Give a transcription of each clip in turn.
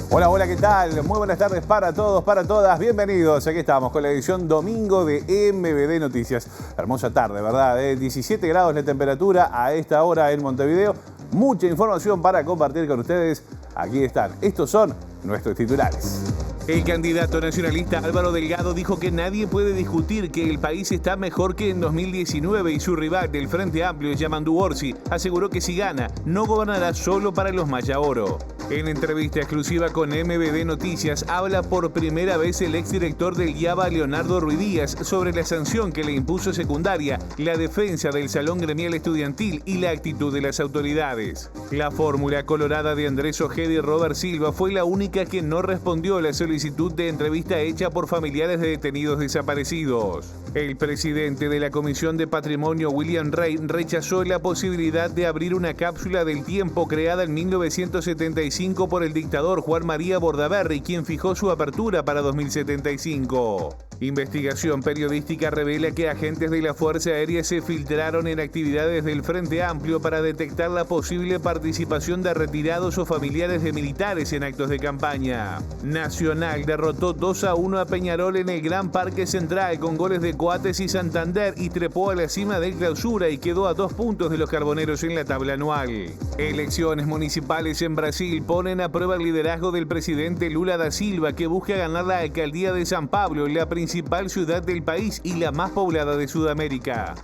Hola, hola, ¿qué tal? Muy buenas tardes para todos, para todas. Bienvenidos. Aquí estamos con la edición domingo de MBD Noticias. Hermosa tarde, ¿verdad? 17 grados la temperatura a esta hora en Montevideo. Mucha información para compartir con ustedes. Aquí están. Estos son nuestros titulares. El candidato nacionalista Álvaro Delgado dijo que nadie puede discutir que el país está mejor que en 2019 y su rival del Frente Amplio, Yamandu Orsi, aseguró que si gana, no gobernará solo para los Mayaoro. En entrevista exclusiva con MBD Noticias, habla por primera vez el exdirector del IABA, Leonardo Ruiz Díaz, sobre la sanción que le impuso secundaria, la defensa del Salón Gremial Estudiantil y la actitud de las autoridades. La fórmula colorada de Andrés Ojeda y Robert Silva fue la única que no respondió a la solicitud de entrevista hecha por familiares de detenidos desaparecidos. El presidente de la Comisión de Patrimonio, William Rey, rechazó la posibilidad de abrir una cápsula del tiempo creada en 1975 por el dictador Juan María Bordaberry, quien fijó su apertura para 2075. Investigación periodística revela que agentes de la Fuerza Aérea se filtraron en actividades del Frente Amplio para detectar la posible participación de retirados o familiares de militares en actos de campaña. Nacional derrotó 2-1 a Peñarol en el Gran Parque Central con goles de Coates y Santander y trepó a la cima del Clausura y quedó a 2 puntos de los carboneros en la tabla anual. Elecciones municipales en Brasil ponen a prueba el liderazgo del presidente Lula da Silva, que busca ganar la alcaldía de San Pablo, la principal ciudad del país y la más poblada de Sudamérica.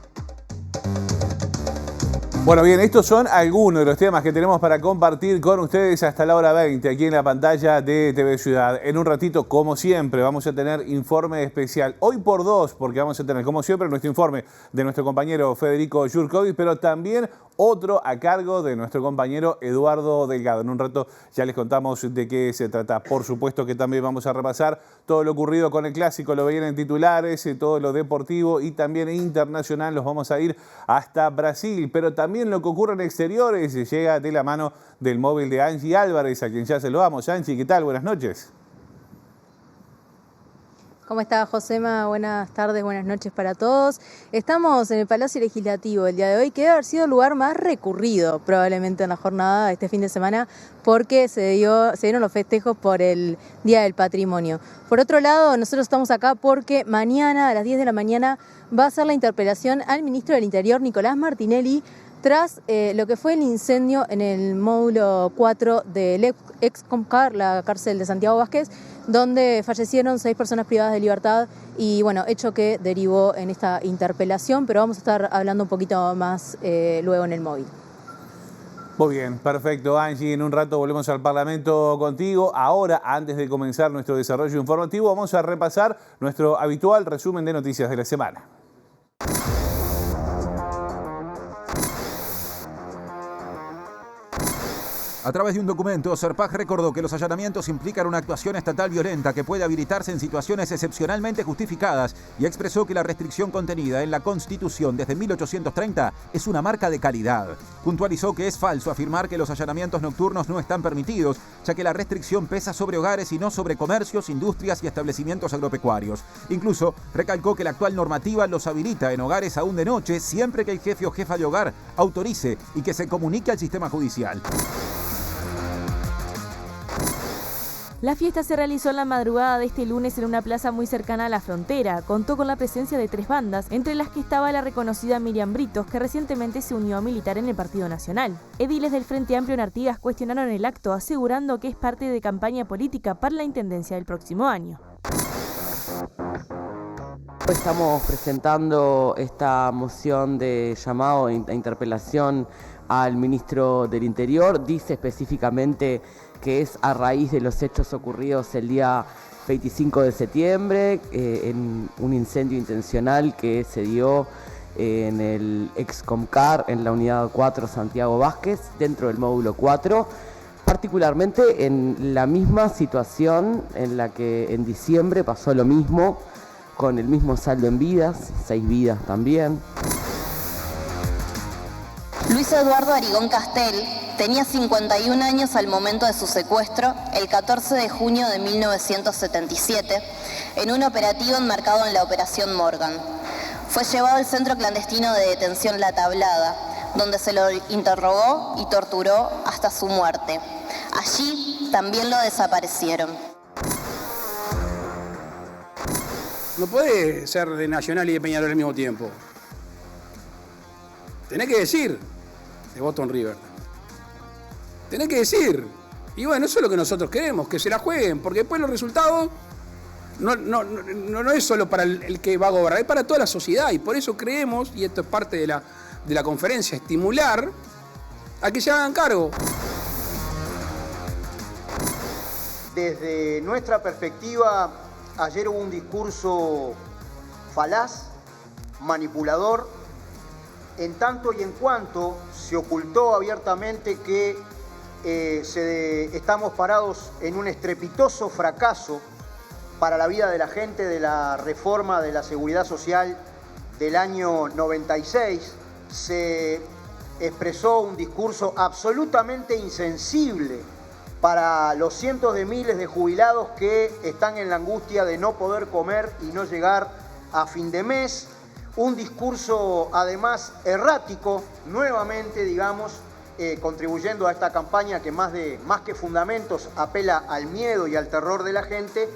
Bueno, bien, estos son algunos de los temas que tenemos para compartir con ustedes hasta la hora 20 aquí en la pantalla de TV Ciudad. En un ratito, como siempre, vamos a tener informe especial. Hoy por dos, porque vamos a tener, como siempre, nuestro informe de nuestro compañero Federico Jurkovic, pero también otro a cargo de nuestro compañero Eduardo Delgado. En un rato ya les contamos de qué se trata. Por supuesto que también vamos a repasar todo lo ocurrido con el Clásico, lo veían en titulares, todo lo deportivo y también internacional. Los vamos a ir hasta Brasil, pero también lo que ocurre en exteriores llega de la mano del móvil de Angie Álvarez, a quien ya saludamos. Angie, ¿qué tal? Buenas noches. ¿Cómo está, Josema? Buenas tardes, buenas noches para todos. Estamos en el Palacio Legislativo el día de hoy, que debe haber sido el lugar más recurrido probablemente en la jornada este fin de semana, porque se dieron los festejos por el Día del Patrimonio. Por otro lado, nosotros estamos acá porque mañana a las 10 de la mañana va a ser la interpelación al ministro del Interior, Nicolás Martinelli, tras lo que fue el incendio en el módulo 4 del Excomcar, la cárcel de Santiago Vázquez, donde fallecieron 6 personas privadas de libertad y bueno, hecho que derivó en esta interpelación, pero vamos a estar hablando un poquito más luego en el móvil. Muy bien, perfecto, Angie. En un rato volvemos al Parlamento contigo. Ahora, antes de comenzar nuestro desarrollo informativo, vamos a repasar nuestro habitual resumen de noticias de la semana. A través de un documento, Serpaj recordó que los allanamientos implican una actuación estatal violenta que puede habilitarse en situaciones excepcionalmente justificadas y expresó que la restricción contenida en la Constitución desde 1830 es una marca de calidad. Puntualizó que es falso afirmar que los allanamientos nocturnos no están permitidos, ya que la restricción pesa sobre hogares y no sobre comercios, industrias y establecimientos agropecuarios. Incluso recalcó que la actual normativa los habilita en hogares aún de noche siempre que el jefe o jefa de hogar autorice y que se comunique al sistema judicial. La fiesta se realizó en la madrugada de este lunes en una plaza muy cercana a la frontera. Contó con la presencia de 3 bandas, entre las que estaba la reconocida Miriam Britos, que recientemente se unió a militar en el Partido Nacional. Ediles del Frente Amplio en Artigas cuestionaron el acto, asegurando que es parte de campaña política para la intendencia del próximo año. Estamos presentando esta moción de llamado e interpelación al ministro del Interior. Dice específicamente que es a raíz de los hechos ocurridos el día 25 de septiembre, en un incendio intencional que se dio en el Excomcar, en la unidad 4 Santiago Vázquez, dentro del módulo 4, particularmente en la misma situación en la que en diciembre pasó lo mismo, con el mismo saldo en vidas, 6 vidas también. Luis Eduardo Arigón Castel tenía 51 años al momento de su secuestro, el 14 de junio de 1977, en un operativo enmarcado en la Operación Morgan. Fue llevado al centro clandestino de detención La Tablada, donde se lo interrogó y torturó hasta su muerte. Allí también lo desaparecieron. No podés ser de Nacional y de Peñarol al mismo tiempo. Tenés que decir de Boston River. Tenés que decir. Y bueno, eso es lo que nosotros queremos, que se la jueguen, porque después los resultados no es solo para el que va a gobernar, es para toda la sociedad. Y por eso creemos, y esto es parte de la conferencia, estimular a que se hagan cargo. Desde nuestra perspectiva, ayer hubo un discurso falaz, manipulador, en tanto y en cuanto se ocultó abiertamente que estamos parados en un estrepitoso fracaso para la vida de la gente de la reforma de la seguridad social del año 96. Se expresó un discurso absolutamente insensible para los cientos de miles de jubilados que están en la angustia de no poder comer y no llegar a fin de mes. Un discurso además errático, nuevamente digamos, contribuyendo a esta campaña que más que fundamentos apela al miedo y al terror de la gente.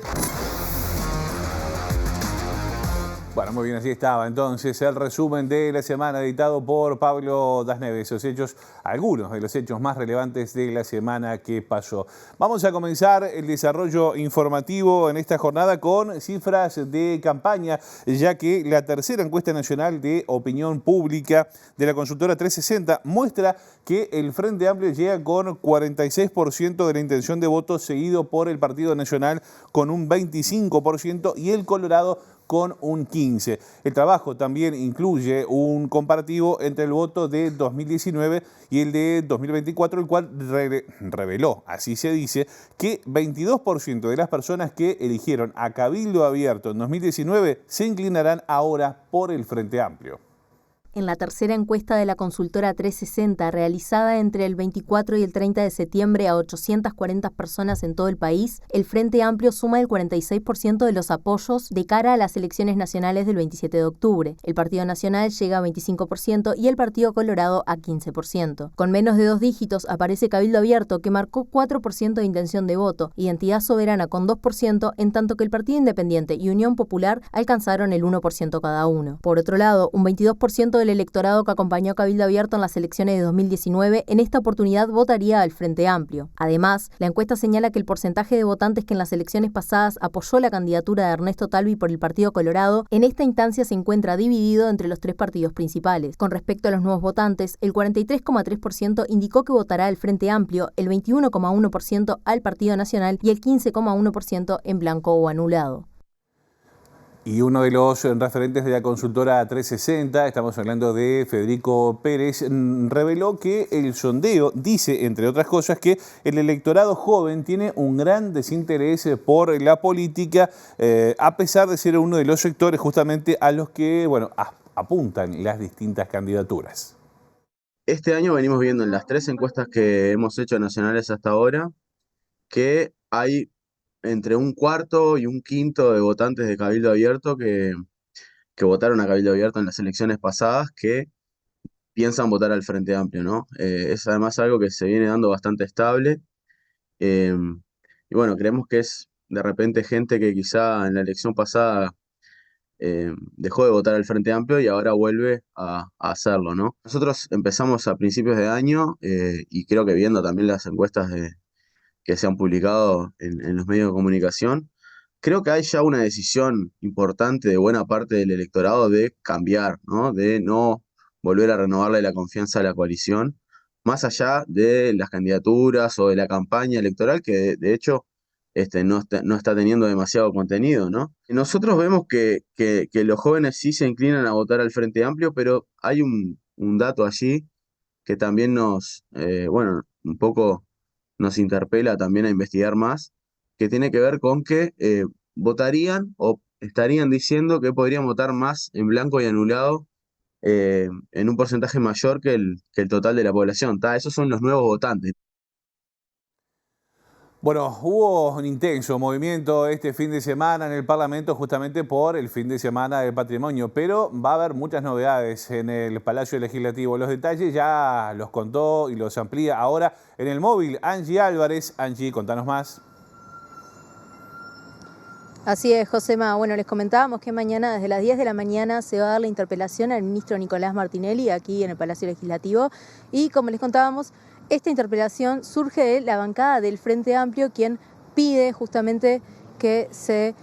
Bueno, muy bien, así estaba entonces el resumen de la semana editado por Pablo Dasneves. Esos hechos, algunos de los hechos más relevantes de la semana que pasó. Vamos a comenzar el desarrollo informativo en esta jornada con cifras de campaña, ya que la tercera encuesta nacional de opinión pública de la consultora 360 muestra que el Frente Amplio llega con 46% de la intención de voto, seguido por el Partido Nacional con un 25% y el Colorado con un 15%. El trabajo también incluye un comparativo entre el voto de 2019 y el de 2024, el cual reveló, así se dice, que 22% de las personas que eligieron a Cabildo Abierto en 2019 se inclinarán ahora por el Frente Amplio. En la tercera encuesta de la consultora 360, realizada entre el 24 y el 30 de septiembre a 840 personas en todo el país, el Frente Amplio suma el 46% de los apoyos de cara a las elecciones nacionales del 27 de octubre. El Partido Nacional llega a 25% y el Partido Colorado a 15%. Con menos de 2 dígitos aparece Cabildo Abierto, que marcó 4% de intención de voto, Identidad Soberana con 2%, en tanto que el Partido Independiente y Unión Popular alcanzaron el 1% cada uno. Por otro lado, un 22% del electorado que acompañó a Cabildo Abierto en las elecciones de 2019, en esta oportunidad votaría al Frente Amplio. Además, la encuesta señala que el porcentaje de votantes que en las elecciones pasadas apoyó la candidatura de Ernesto Talvi por el Partido Colorado, en esta instancia se encuentra dividido entre los 3 partidos principales. Con respecto a los nuevos votantes, el 43,3% indicó que votará al Frente Amplio, el 21,1% al Partido Nacional y el 15,1% en blanco o anulado. Y uno de los referentes de la consultora 360, estamos hablando de Federico Pérez, reveló que el sondeo dice, entre otras cosas, que el electorado joven tiene un gran desinterés por la política, a pesar de ser uno de los sectores justamente a los que apuntan las distintas candidaturas. Este año venimos viendo en las 3 encuestas que hemos hecho nacionales hasta ahora que hay entre un cuarto y un quinto de votantes de Cabildo Abierto que votaron a Cabildo Abierto en las elecciones pasadas que piensan votar al Frente Amplio, ¿no? Es además algo que se viene dando bastante estable. Y bueno, creemos que es de repente gente que quizá en la elección pasada dejó de votar al Frente Amplio y ahora vuelve a hacerlo, ¿no? Nosotros empezamos a principios de año y creo que viendo también las encuestas que se han publicado en los medios de comunicación, creo que hay ya una decisión importante de buena parte del electorado de cambiar, ¿no? De no volver a renovarle la confianza a la coalición, más allá de las candidaturas o de la campaña electoral, que de hecho no está teniendo demasiado contenido, ¿no? Y nosotros vemos que los jóvenes sí se inclinan a votar al Frente Amplio, pero hay un dato allí que también un poco nos interpela también a investigar más, que tiene que ver con que votarían o estarían diciendo que podrían votar más en blanco y anulado en un porcentaje mayor que el total de la población. Esos son los nuevos votantes. Bueno, hubo un intenso movimiento este fin de semana en el Parlamento justamente por el fin de semana del patrimonio, pero va a haber muchas novedades en el Palacio Legislativo. Los detalles ya los contó y los amplía ahora en el móvil Angie Álvarez. Angie, contanos más. Así es, Josema. Bueno, les comentábamos que mañana desde las 10 de la mañana se va a dar la interpelación al ministro Nicolás Martinelli aquí en el Palacio Legislativo y como les contábamos, esta interpelación surge de la bancada del Frente Amplio, quien pide justamente que se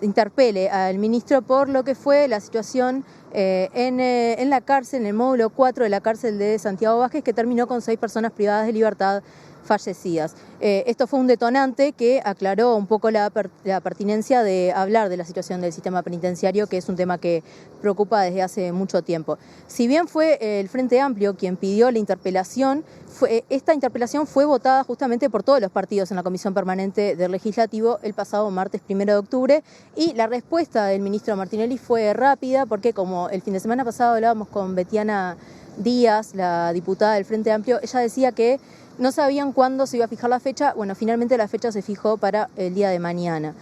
interpele al ministro por lo que fue la situación en la cárcel, en el módulo 4 de la cárcel de Santiago Vázquez, que terminó con 6 personas privadas de libertad fallecidas. Esto fue un detonante que aclaró un poco la pertinencia de hablar de la situación del sistema penitenciario, que es un tema que preocupa desde hace mucho tiempo. Si bien fue el Frente Amplio quien pidió la interpelación, esta interpelación fue votada justamente por todos los partidos en la Comisión Permanente del Legislativo el pasado martes 1 de octubre y la respuesta del ministro Martinelli fue rápida porque, como el fin de semana pasado hablábamos con Betiana Díaz, la diputada del Frente Amplio, ella decía que no sabían cuándo se iba a fijar la fecha. Bueno, finalmente la fecha se fijó para el día de mañana.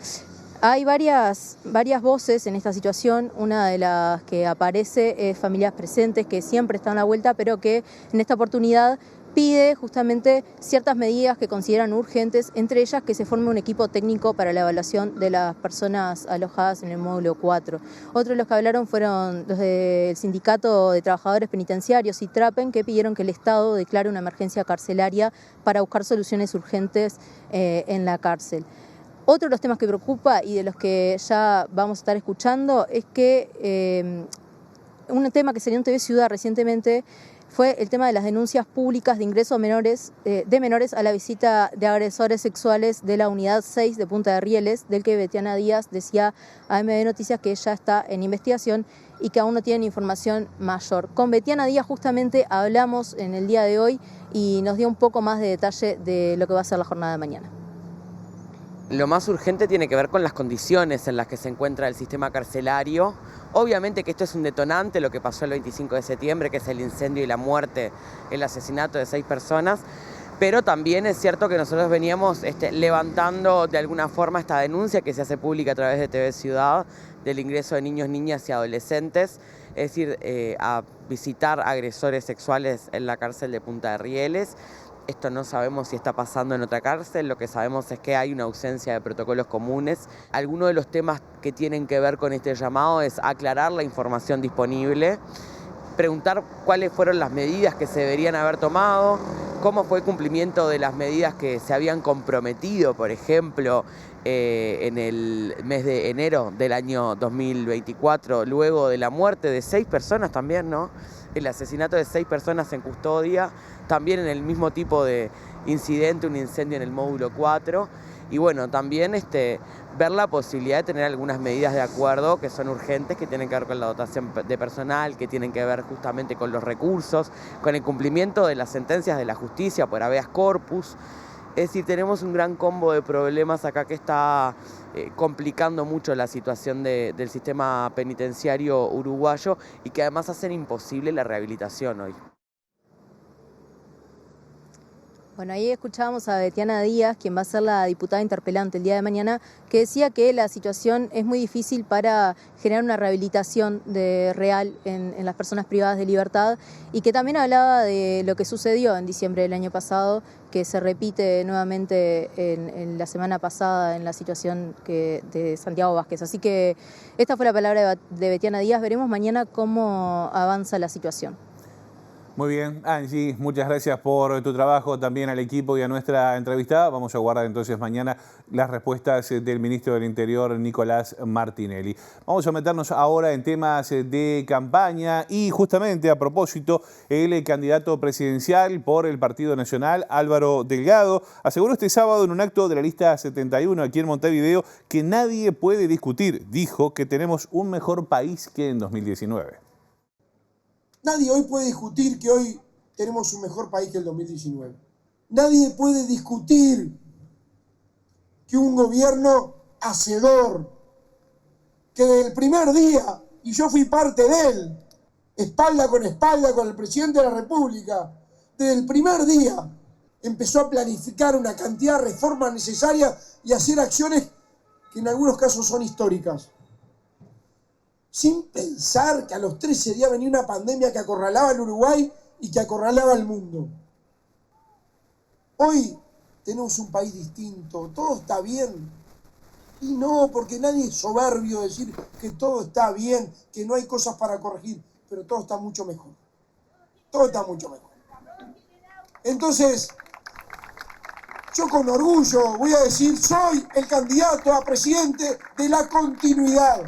Hay varias voces en esta situación. Una de las que aparece es Familias Presentes, que siempre está a la vuelta, pero que en esta oportunidad pide justamente ciertas medidas que consideran urgentes, entre ellas que se forme un equipo técnico para la evaluación de las personas alojadas en el módulo 4. Otros de los que hablaron fueron los del Sindicato de Trabajadores Penitenciarios y Trapen, que pidieron que el Estado declare una emergencia carcelaria para buscar soluciones urgentes en la cárcel. Otro de los temas que preocupa y de los que ya vamos a estar escuchando es que un tema que salió en TV Ciudad recientemente fue el tema de las denuncias públicas de ingreso de menores a la visita de agresores sexuales de la unidad 6 de Punta de Rieles, del que Betiana Díaz decía a AMD Noticias que ya está en investigación y que aún no tienen información mayor. Con Betiana Díaz justamente hablamos en el día de hoy y nos dio un poco más de detalle de lo que va a ser la jornada de mañana. Lo más urgente tiene que ver con las condiciones en las que se encuentra el sistema carcelario. Obviamente que esto es un detonante, lo que pasó el 25 de septiembre, que es el incendio y la muerte, el asesinato de 6 personas, pero también es cierto que nosotros veníamos levantando de alguna forma esta denuncia que se hace pública a través de TV Ciudad del ingreso de niños, niñas y adolescentes, es decir, a visitar agresores sexuales en la cárcel de Punta de Rieles. Esto no sabemos si está pasando en otra cárcel, lo que sabemos es que hay una ausencia de protocolos comunes. Algunos de los temas que tienen que ver con este llamado es aclarar la información disponible, preguntar cuáles fueron las medidas que se deberían haber tomado, cómo fue el cumplimiento de las medidas que se habían comprometido, por ejemplo, en el mes de enero del año 2024, luego de la muerte de 6 personas también, ¿no? El asesinato de 6 personas en custodia, también en el mismo tipo de incidente, un incendio en el módulo 4. Y bueno, también ver la posibilidad de tener algunas medidas de acuerdo que son urgentes, que tienen que ver con la dotación de personal, que tienen que ver justamente con los recursos, con el cumplimiento de las sentencias de la justicia por habeas corpus. Es decir, tenemos un gran combo de problemas acá que está complicando mucho la situación del sistema penitenciario uruguayo y que además hacen imposible la rehabilitación hoy. Bueno, ahí escuchábamos a Betiana Díaz, quien va a ser la diputada interpelante el día de mañana, que decía que la situación es muy difícil para generar una rehabilitación real en las personas privadas de libertad y que también hablaba de lo que sucedió en diciembre del año pasado, que se repite nuevamente en la semana pasada en la situación de Santiago Vázquez. Así que esta fue la palabra de Betiana Díaz. Veremos mañana cómo avanza la situación. Muy bien, Angie, muchas gracias por tu trabajo, también al equipo y a nuestra entrevistada. Vamos a guardar entonces mañana las respuestas del ministro del Interior, Nicolás Martinelli. Vamos a meternos ahora en temas de campaña y justamente a propósito, el candidato presidencial por el Partido Nacional, Álvaro Delgado, aseguró este sábado en un acto de la lista 71 aquí en Montevideo que nadie puede discutir. Dijo que tenemos un mejor país que en 2019. Nadie hoy puede discutir que hoy tenemos un mejor país que el 2019. Nadie puede discutir que un gobierno hacedor, que desde el primer día, y yo fui parte de él, espalda con el presidente de la República, desde el primer día empezó a planificar una cantidad de reformas necesarias y hacer acciones que en algunos casos son históricas. Sin pensar que a los 13 días venía una pandemia que acorralaba al Uruguay y que acorralaba al mundo. Hoy tenemos un país distinto, todo está bien. Y no, porque nadie es soberbio decir que todo está bien, que no hay cosas para corregir, pero todo está mucho mejor. Todo está mucho mejor. Entonces, yo con orgullo voy a decir, soy el candidato a presidente de la continuidad.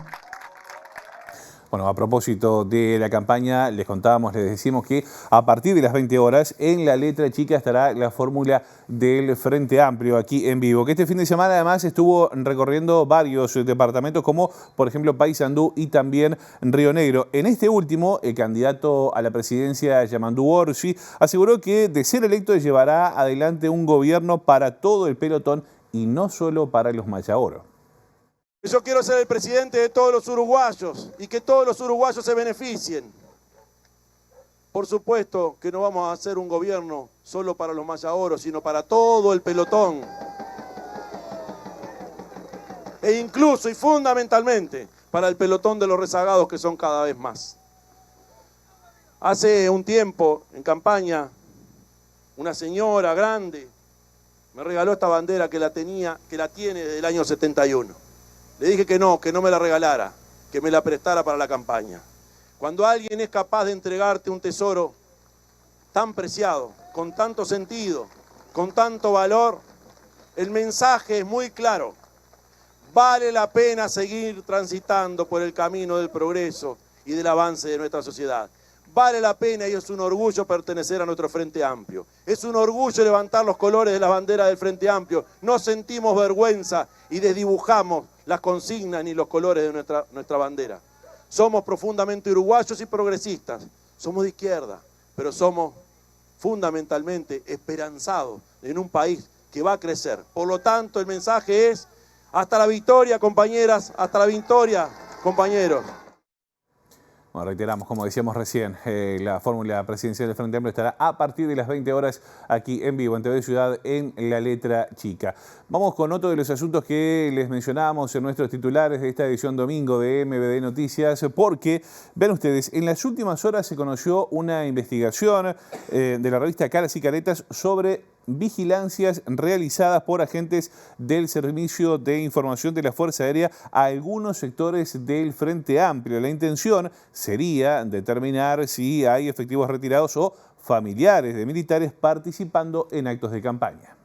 Bueno, a propósito de la campaña, les contábamos, les decimos que a partir de las 20 horas en la letra chica estará la fórmula del Frente Amplio aquí en vivo, que este fin de semana además estuvo recorriendo varios departamentos como por ejemplo Paysandú y también Río Negro. En este último, el candidato a la presidencia, Yamandu Orsi, aseguró que de ser electo llevará adelante un gobierno para todo el pelotón y no solo para los Mayaoro. Yo quiero ser el presidente de todos los uruguayos y que todos los uruguayos se beneficien. Por supuesto que no vamos a hacer un gobierno solo para los Mayaoros, sino para todo el pelotón. E incluso y fundamentalmente para el pelotón de los rezagados, que son cada vez más. Hace un tiempo, en campaña, una señora grande me regaló esta bandera que la tiene desde el año 71. Le dije que no me la regalara, que me la prestara para la campaña. Cuando alguien es capaz de entregarte un tesoro tan preciado, con tanto sentido, con tanto valor, el mensaje es muy claro. Vale la pena seguir transitando por el camino del progreso y del avance de nuestra sociedad. Vale la pena y es un orgullo pertenecer a nuestro Frente Amplio. Es un orgullo levantar los colores de la bandera del Frente Amplio. No sentimos vergüenza y desdibujamos las consignas ni los colores de nuestra bandera. Somos profundamente uruguayos y progresistas. Somos de izquierda, pero somos fundamentalmente esperanzados en un país que va a crecer. Por lo tanto, el mensaje es hasta la victoria, compañeras, hasta la victoria, compañeros. Bueno, reiteramos, como decíamos recién, la fórmula presidencial del Frente Amplio estará a partir de las 20 horas aquí en vivo, en TV Ciudad, en la letra chica. Vamos con otro de los asuntos que les mencionábamos en nuestros titulares de esta edición domingo de MBD Noticias, porque, vean ustedes, en las últimas horas se conoció una investigación de la revista Caras y Caretas sobre vigilancias realizadas por agentes del Servicio de Información de la Fuerza Aérea a algunos sectores del Frente Amplio. La intención sería determinar si hay efectivos retirados o familiares de militares participando en actos de campaña.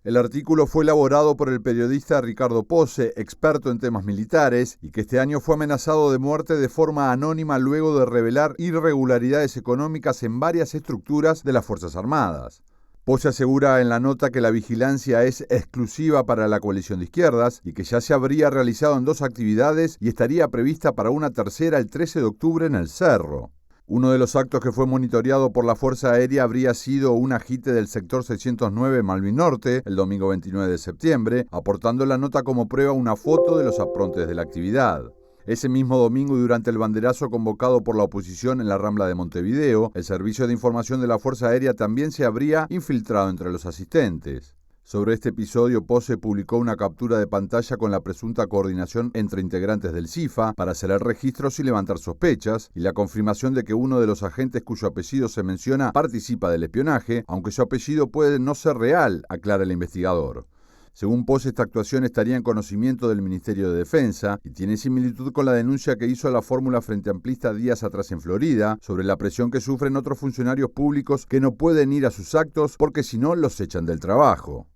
El artículo fue elaborado por el periodista Ricardo Pose, experto en temas militares, y que este año fue amenazado de muerte de forma anónima luego de revelar irregularidades económicas en varias estructuras de las Fuerzas Armadas. Pose asegura en la nota que la vigilancia es exclusiva para la coalición de izquierdas y que ya se habría realizado en 2 actividades y estaría prevista para una tercera el 13 de octubre en el Cerro. Uno de los actos que fue monitoreado por la Fuerza Aérea habría sido un agite del sector 609 Malvin Norte el domingo 29 de septiembre, aportando en la nota como prueba una foto de los aprontes de la actividad. Ese mismo domingo y durante el banderazo convocado por la oposición en la Rambla de Montevideo, el Servicio de Información de la Fuerza Aérea también se habría infiltrado entre los asistentes. Sobre este episodio, Pose publicó una captura de pantalla con la presunta coordinación entre integrantes del CIFA para hacer registros y levantar sospechas, y la confirmación de que uno de los agentes cuyo apellido se menciona participa del espionaje, aunque su apellido puede no ser real, aclara el investigador. Según Pose, esta actuación estaría en conocimiento del Ministerio de Defensa y tiene similitud con la denuncia que hizo la fórmula Frente Amplista días atrás en Florida sobre la presión que sufren otros funcionarios públicos que no pueden ir a sus actos porque si no los echan del trabajo.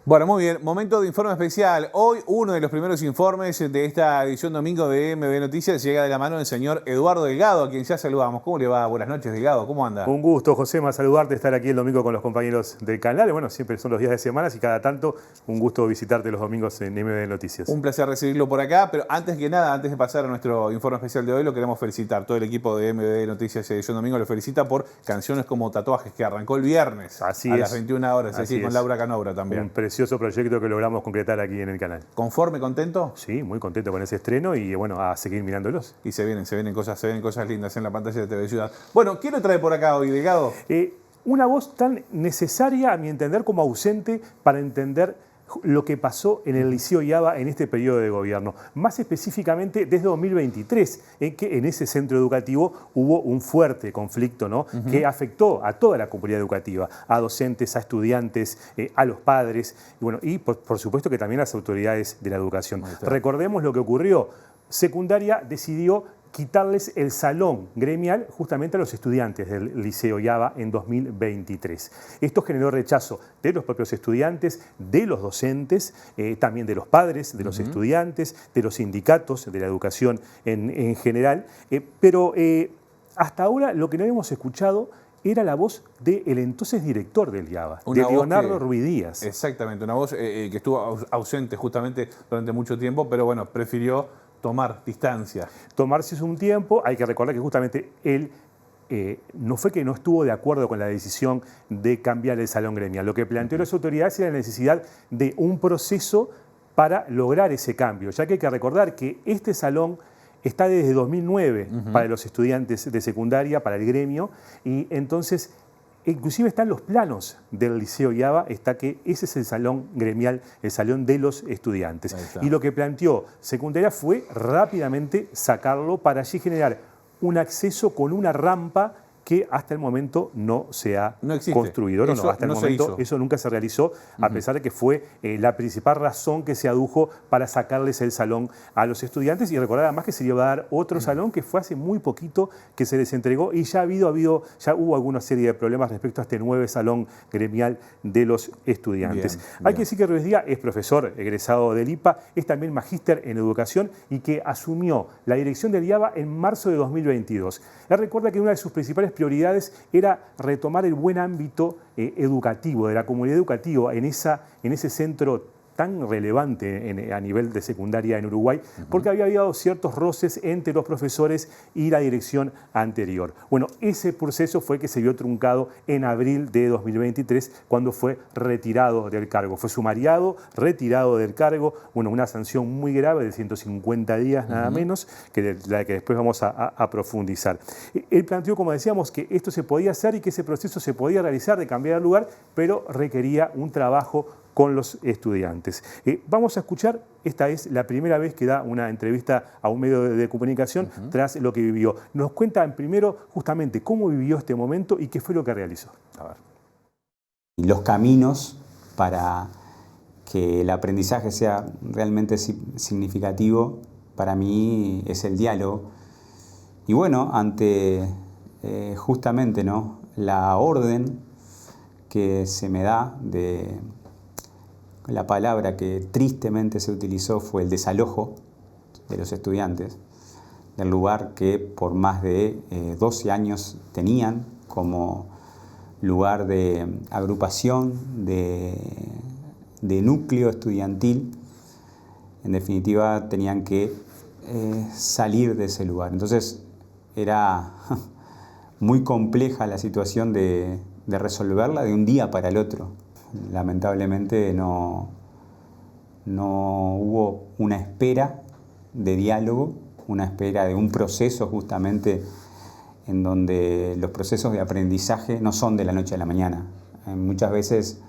Bueno, muy bien. Momento de informe especial. Hoy uno de los primeros informes de esta edición domingo de MB Noticias llega de la mano del señor Eduardo Delgado, a quien ya saludamos. ¿Cómo le va? Buenas noches, Delgado. ¿Cómo anda? Un gusto, Josema, saludarte, estar aquí el domingo con los compañeros del canal. Bueno, siempre son los días de semana y cada tanto un gusto visitarte los domingos en MB Noticias. Un placer recibirlo por acá, pero antes que nada, antes de pasar a nuestro informe especial de hoy, lo queremos felicitar. Todo el equipo de MB Noticias edición domingo lo felicita por Canciones como Tatuajes, que arrancó el viernes Así a es. las 21 horas, así con Laura Canobra también. precioso proyecto que logramos concretar aquí en el canal. ¿Conforme, contento? Sí, muy contento con ese estreno y bueno, a seguir mirándolos. Y se vienen cosas lindas en la pantalla de TV Ciudad. Bueno, ¿quién lo trae por acá hoy, Delgado? Una voz tan necesaria, a mi entender, como ausente para entender lo que pasó en el Liceo Yaba en este periodo de gobierno. Más específicamente desde 2023, en que en ese centro educativo hubo un fuerte conflicto, ¿no? Que afectó a toda la comunidad educativa, a docentes, a estudiantes, a los padres, y, bueno, y por supuesto que también a las autoridades de la educación. Recordemos lo que ocurrió. Secundaria decidió quitarles el salón gremial justamente a los estudiantes del Liceo Yaba en 2023. Esto generó rechazo de los propios estudiantes, de los docentes, también de los padres, de los estudiantes, de los sindicatos, de la educación en general. Pero hasta ahora lo que no habíamos escuchado era la voz del entonces director del Yaba, de Leonardo Ruiz Díaz. Exactamente, una voz que estuvo ausente justamente durante mucho tiempo, pero bueno, prefirió tomar distancia. Tomarse un tiempo. Hay que recordar que justamente él no fue que no estuvo de acuerdo con la decisión de cambiar el salón gremial. Lo que planteó las autoridades era la necesidad de un proceso para lograr ese cambio, ya que hay que recordar que este salón está desde 2009 para los estudiantes de secundaria, para el gremio, y entonces inclusive están los planos del Liceo Yaba, está que ese es el salón gremial, el salón de los estudiantes. Y lo que planteó secundaria fue rápidamente sacarlo para allí generar un acceso con una rampa que hasta el momento no se ha construido. No, hasta el momento eso nunca se realizó, a pesar de que fue la principal razón que se adujo para sacarles el salón a los estudiantes. Y recordar además que se iba a dar otro salón que fue hace muy poquito que se les entregó y ya hubo alguna serie de problemas respecto a este nuevo salón gremial de los estudiantes. Hay que decir que Ruiz Díaz es profesor egresado del IPA, es también magíster en educación y que asumió la dirección del Yaba en marzo de 2022. Él recuerda que una de sus principales prioridades era retomar el buen ámbito educativo, de la comunidad educativa en ese centro tan relevante a nivel de secundaria en Uruguay, porque había habido ciertos roces entre los profesores y la dirección anterior. Bueno, ese proceso fue que se vio truncado en abril de 2023, cuando fue retirado del cargo. Fue sumariado, retirado del cargo, bueno, una sanción muy grave de 150 días nada menos, que la que después vamos a profundizar. Él planteó, como decíamos, que esto se podía hacer y que ese proceso se podía realizar de cambiar de lugar, pero requería un trabajo con los estudiantes. Vamos a escuchar, esta es la primera vez que da una entrevista a un medio de comunicación tras lo que vivió. Nos cuenta primero justamente cómo vivió este momento y qué fue lo que realizó. A ver. Los caminos para que el aprendizaje sea realmente significativo, para mí es el diálogo. Y bueno, ante justamente, ¿no?, la orden que se me da de... La palabra que tristemente se utilizó fue el desalojo de los estudiantes del lugar que por más de 12 años tenían como lugar de agrupación, de núcleo estudiantil. En definitiva, tenían que salir de ese lugar. Entonces, era muy compleja la situación de resolverla de un día para el otro. Lamentablemente no hubo una espera de diálogo, una espera de un proceso justamente en donde los procesos de aprendizaje no son de la noche a la mañana. Muchas veces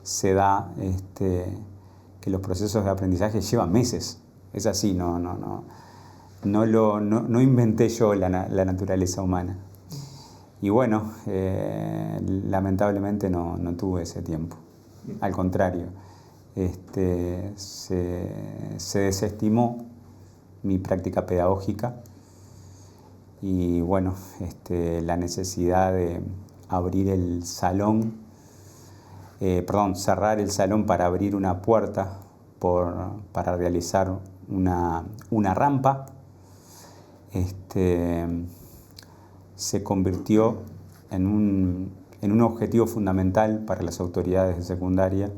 se da que los procesos de aprendizaje llevan meses. Es así, no inventé yo la naturaleza humana. Y bueno, lamentablemente no tuve ese tiempo. Al contrario, se desestimó mi práctica pedagógica y bueno, la necesidad de abrir el salón, cerrar el salón para abrir una puerta para realizar una rampa, se convirtió en un objetivo fundamental para las autoridades de secundaria.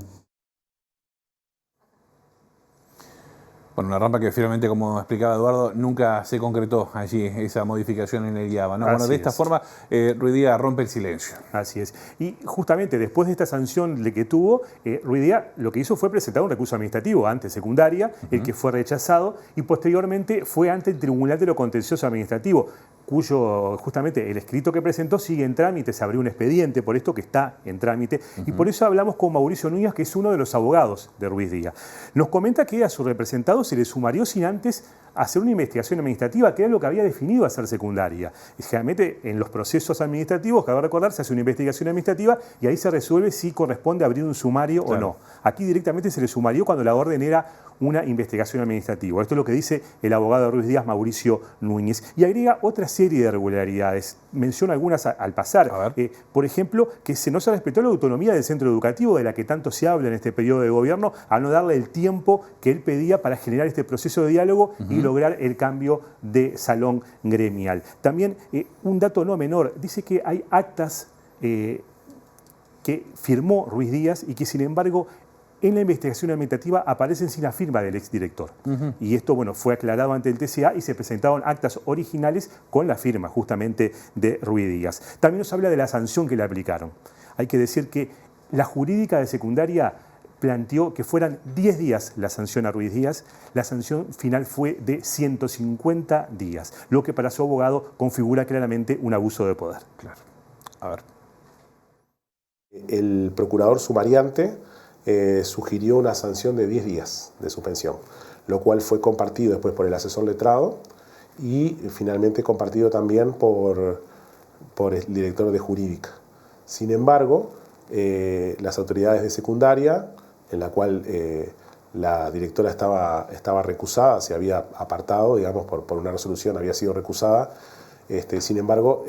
Bueno, una rampa que finalmente, como explicaba Eduardo, nunca se concretó allí esa modificación en el IABA, ¿no? Bueno, de esta forma, Ruiz Díaz rompe el silencio. Así es. Y justamente después de esta sanción que tuvo, Ruiz Díaz lo que hizo fue presentar un recurso administrativo ante secundaria, el que fue rechazado, y posteriormente fue ante el Tribunal de lo Contencioso Administrativo, cuyo justamente el escrito que presentó sigue en trámite, se abrió un expediente por esto que está en trámite, y por eso hablamos con Mauricio Núñez, que es uno de los abogados de Ruiz Díaz. Nos comenta que a su representado se le sumarió sin antes hacer una investigación administrativa, que era lo que había definido hacer secundaria. Y generalmente en los procesos administrativos, cabe recordar, se hace una investigación administrativa y ahí se resuelve si corresponde abrir un sumario o no. Aquí directamente se le sumarió cuando la orden era una investigación administrativa. Esto es lo que dice el abogado de Ruiz Díaz, Mauricio Núñez. Y agrega otra serie de irregularidades. Menciona algunas al pasar. Por ejemplo, que no se respetó la autonomía del centro educativo, de la que tanto se habla en este periodo de gobierno, a no darle el tiempo que él pedía para generar este proceso de diálogo y lograr el cambio de salón gremial. También un dato no menor, dice que hay actas que firmó Ruiz Díaz y que sin embargo en la investigación administrativa aparecen sin la firma del exdirector. Y esto, bueno, fue aclarado ante el TCA y se presentaron actas originales con la firma justamente de Ruiz Díaz. También nos habla de la sanción que le aplicaron. Hay que decir que la jurídica de secundaria planteó que fueran 10 días la sanción a Ruiz Díaz. La sanción final fue de 150 días, lo que para su abogado configura claramente un abuso de poder. Claro. A ver. El procurador sumariante sugirió una sanción de 10 días de suspensión, lo cual fue compartido después por el asesor letrado y finalmente compartido también por el director de jurídica. Sin embargo, las autoridades de secundaria, en la cual la directora estaba recusada, se había apartado, digamos, por una resolución, había sido recusada, sin embargo,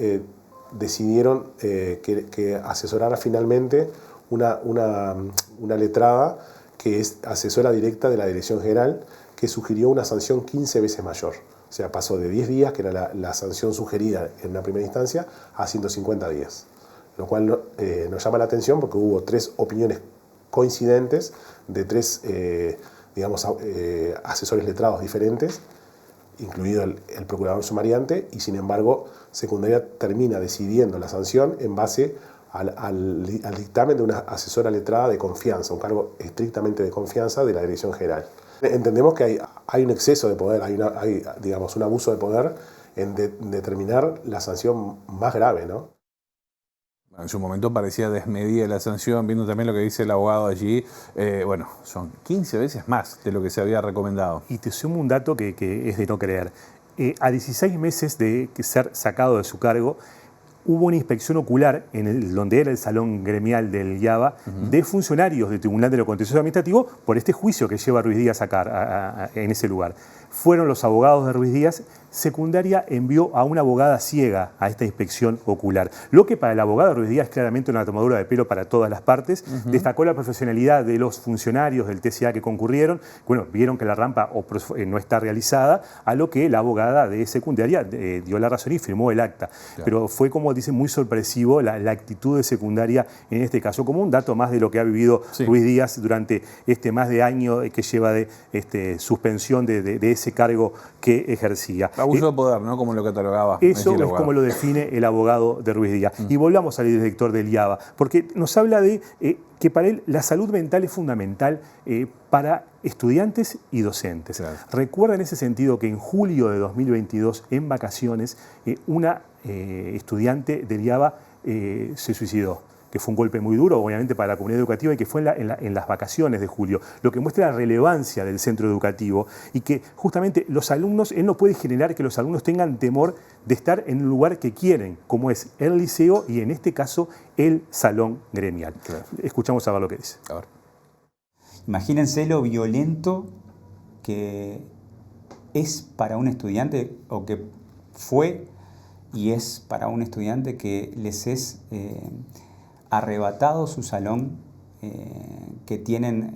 decidieron que asesorara finalmente una letrada que es asesora directa de la Dirección General, que sugirió una sanción 15 veces mayor. O sea, pasó de 10 días, que era la sanción sugerida en una primera instancia, a 150 días. Lo cual nos llama la atención porque hubo 3 opiniones coincidentes de 3 asesores letrados diferentes, incluido el procurador sumariante, y sin embargo secundaria termina decidiendo la sanción en base al dictamen de una asesora letrada de confianza, un cargo estrictamente de confianza de la Dirección General. Entendemos que hay un exceso de poder, hay digamos, un abuso de poder en determinar la sanción más grave, ¿no? En su momento parecía desmedida la sanción, viendo también lo que dice el abogado allí. Bueno, son 15 veces más de lo que se había recomendado. Y te sumo un dato que es de no creer. A 16 meses de ser sacado de su cargo, hubo una inspección ocular donde era el salón gremial del IABA de funcionarios del Tribunal de lo Contencioso Administrativo por este juicio que lleva Ruiz Díaz a sacar en ese lugar. Fueron los abogados de Ruiz Díaz. Secundaria envió a una abogada ciega a esta inspección ocular. Lo que para el abogado de Ruiz Díaz es claramente una tomadura de pelo para todas las partes. Destacó la profesionalidad de los funcionarios del TCA que concurrieron. Bueno, vieron que la rampa no está realizada, a lo que la abogada de secundaria dio la razón y firmó el acta. Claro. Pero fue, como dice, muy sorpresivo la actitud de secundaria en este caso, como un dato más de lo que ha vivido Ruiz Díaz durante más de año que lleva de suspensión de ese cargo que ejercía. Abuso de poder, ¿no? Como lo catalogaba. Eso es como lo define el abogado de Ruiz Díaz. Y volvamos al director del IABA, porque nos habla de que para él la salud mental es fundamental para estudiantes y docentes. Claro. Recuerda en ese sentido que en julio de 2022, en vacaciones, una estudiante del IABA se suicidó, que fue un golpe muy duro, obviamente, para la comunidad educativa y que fue en las vacaciones de julio, lo que muestra la relevancia del centro educativo y que justamente los alumnos, él no puede generar que los alumnos tengan temor de estar en un lugar que quieren, como es el liceo y en este caso el salón gremial. Claro. Escuchamos a ver lo que dice. A ver. Imagínense lo violento que es para un estudiante, o que fue y es para un estudiante que les es arrebatado su salón, que tienen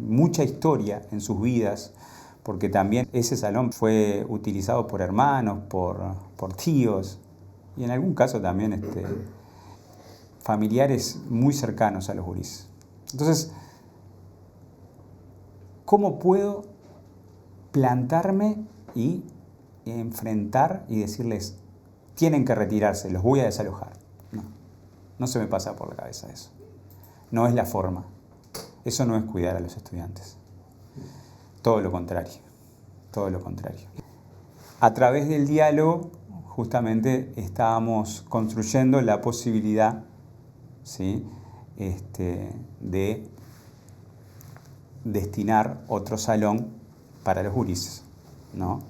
mucha historia en sus vidas, porque también ese salón fue utilizado por hermanos, por tíos y en algún caso también familiares muy cercanos a los gurises. Entonces, ¿cómo puedo plantarme y enfrentar y decirles, tienen que retirarse, los voy a desalojar. No se me pasa por la cabeza eso. No es la forma. Eso no es cuidar a los estudiantes. Todo lo contrario. Todo lo contrario. A través del diálogo, justamente, estábamos construyendo la posibilidad, ¿sí?, de destinar otro salón para los gurises, ¿no?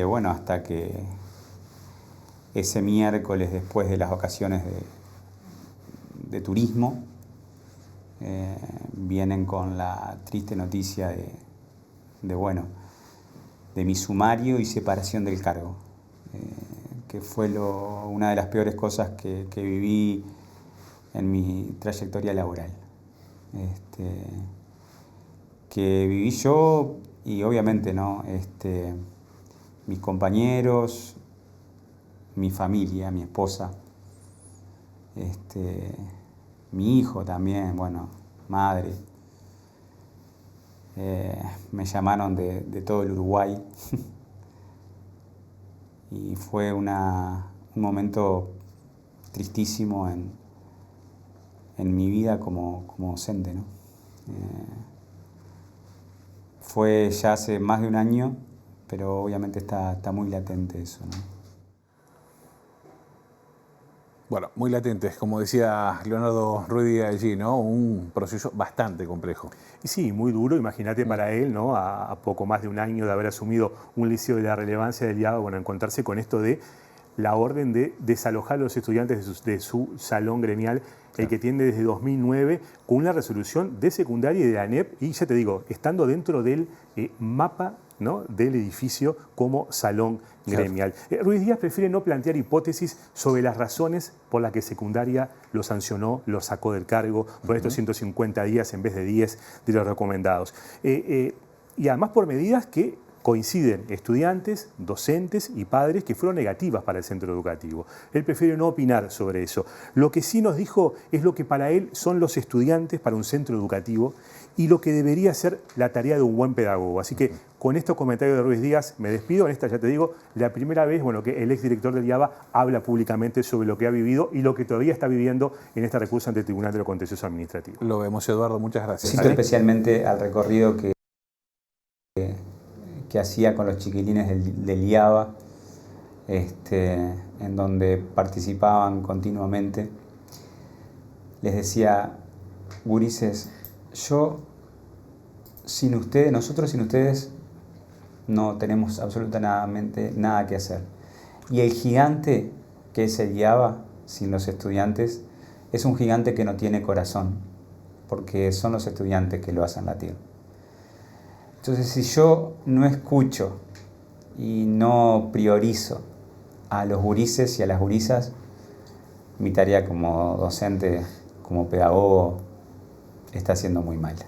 Bueno, hasta que ese miércoles, después de las vacaciones de turismo, vienen con la triste noticia de mi sumario y separación del cargo, que fue una de las peores cosas que viví en mi trayectoria laboral. Que viví yo y obviamente, ¿no?, mis compañeros, mi familia, mi esposa, mi hijo también, bueno, madre. Me llamaron de todo el Uruguay y fue un momento tristísimo en mi vida como docente, ¿no? Fue ya hace más de un año, pero obviamente está muy latente eso, ¿no? Bueno, muy latentes, como decía Leonardo Ruiz Díaz allí, ¿no? Un proceso bastante complejo. Y sí, muy duro, imagínate para él, ¿no? A poco más de un año de haber asumido un liceo de la relevancia del IABA, bueno, encontrarse con esto de la orden de desalojar a los estudiantes de su salón gremial, el que tiene desde 2009, con una resolución de secundaria y de la ANEP, y ya te digo, estando dentro del mapa, ¿no?, del edificio como salón gremial. Ruiz Díaz prefiere no plantear hipótesis sobre las razones por las que secundaria lo sancionó, lo sacó del cargo por estos 150 días en vez de 10 de los recomendados. Y además por medidas que coinciden estudiantes, docentes y padres que fueron negativas para el centro educativo. Él prefiere no opinar sobre eso. Lo que sí nos dijo es lo que para él son los estudiantes para un centro educativo y lo que debería ser la tarea de un buen pedagogo. Así que con estos comentarios de Ruiz Díaz me despido. En esta, ya te digo, la primera vez, bueno, que el exdirector del IABA habla públicamente sobre lo que ha vivido y lo que todavía está viviendo en este recurso ante el Tribunal de lo Contencioso Administrativo. Lo vemos, Eduardo. Muchas gracias. Cito especialmente al recorrido que hacía con los chiquilines del IABA, en donde participaban continuamente. Les decía, gurises, nosotros sin ustedes no tenemos absolutamente nada que hacer. Y el gigante que es el IABA, sin los estudiantes, es un gigante que no tiene corazón, porque son los estudiantes que lo hacen latir. Entonces, si yo no escucho y no priorizo a los gurises y a las gurisas, mi tarea como docente, como pedagogo, está siendo muy mala.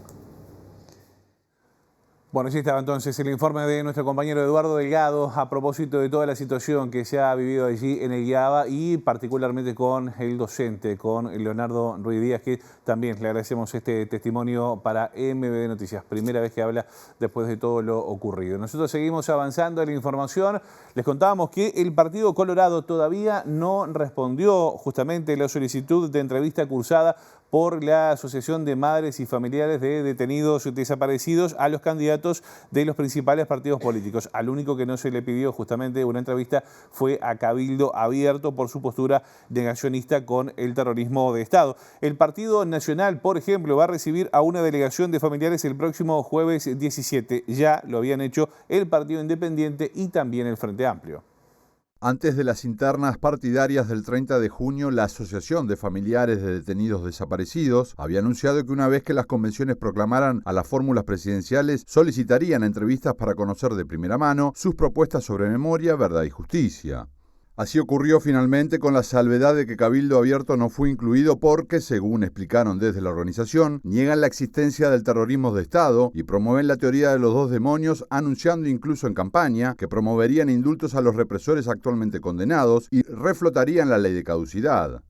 Bueno, así estaba entonces el informe de nuestro compañero Eduardo Delgado a propósito de toda la situación que se ha vivido allí en el IABA y particularmente con el docente, con Leonardo Ruiz Díaz, que también le agradecemos este testimonio para MBD Noticias. Primera vez que habla después de todo lo ocurrido. Nosotros seguimos avanzando en la información. Les contábamos que el Partido Colorado todavía no respondió justamente la solicitud de entrevista cursada por la Asociación de Madres y Familiares de Detenidos Desaparecidos a los candidatos de los principales partidos políticos. Al único que no se le pidió justamente una entrevista fue a Cabildo Abierto por su postura negacionista con el terrorismo de Estado. El Partido Nacional, por ejemplo, va a recibir a una delegación de familiares el próximo jueves 17. Ya lo habían hecho el Partido Independiente y también el Frente Amplio. Antes de las internas partidarias del 30 de junio, la Asociación de Familiares de Detenidos Desaparecidos había anunciado que una vez que las convenciones proclamaran a las fórmulas presidenciales, solicitarían entrevistas para conocer de primera mano sus propuestas sobre memoria, verdad y justicia. Así ocurrió finalmente con la salvedad de que Cabildo Abierto no fue incluido porque, según explicaron desde la organización, niegan la existencia del terrorismo de Estado y promueven la teoría de los dos demonios, anunciando incluso en campaña que promoverían indultos a los represores actualmente condenados y reflotarían la ley de caducidad.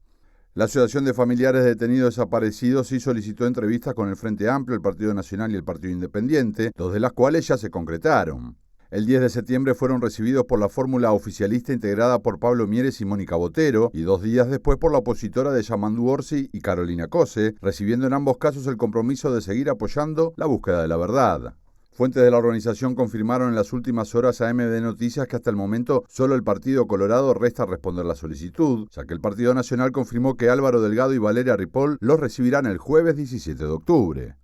La Asociación de Familiares de Detenidos Desaparecidos sí solicitó entrevistas con el Frente Amplio, el Partido Nacional y el Partido Independiente, dos de las cuales ya se concretaron. El 10 de septiembre fueron recibidos por la fórmula oficialista integrada por Pablo Mieres y Mónica Botero, y 2 días después por la opositora de Yamandu Orsi y Carolina Cose, recibiendo en ambos casos el compromiso de seguir apoyando la búsqueda de la verdad. Fuentes de la organización confirmaron en las últimas horas a MD Noticias que hasta el momento solo el Partido Colorado resta responder la solicitud, ya que el Partido Nacional confirmó que Álvaro Delgado y Valeria Ripoll los recibirán el jueves 17 de octubre.